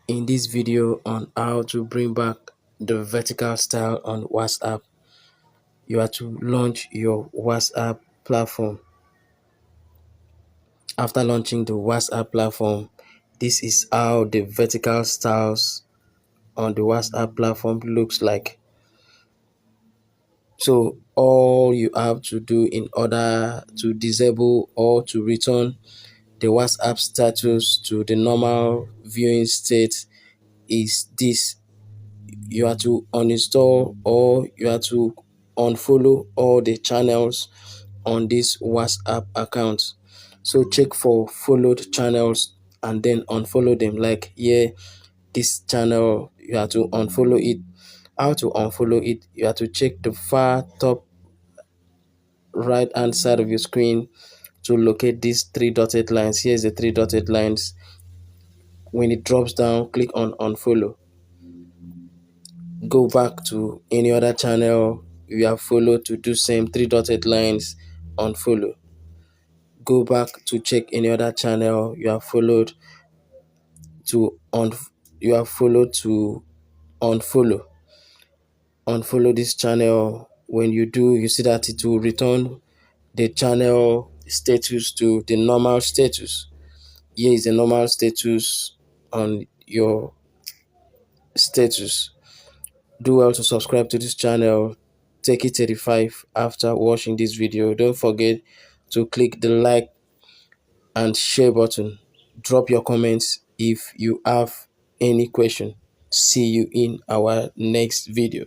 In this video on how to bring back the vertical style on WhatsApp, you have to launch your WhatsApp platform. After launching the WhatsApp platform, this is how the vertical styles on the WhatsApp platform looks like. So all you have to do in order to disable or to return the WhatsApp status to the normal viewing state is this: you have to uninstall or you have to unfollow all the channels on this WhatsApp account. So check for followed channels and then unfollow them. Like here, this channel, you have to unfollow it. How to unfollow it? You have to check the far top right hand side of your screen to locate these three dotted lines. Here's the three dotted lines. When it drops down, click on unfollow. Go back to any other channel you have followed to do same three dotted lines, unfollow. Go back to check any other channel you have followed to unfollow. Unfollow this channel. When you do, you see that it will return the channel status to the normal status. Here is the normal status on your status. Do well to subscribe to this channel. Take it 35 after watching this video. Don't forget to click the like and share button. Drop your comments if you have any question. See you in our next video.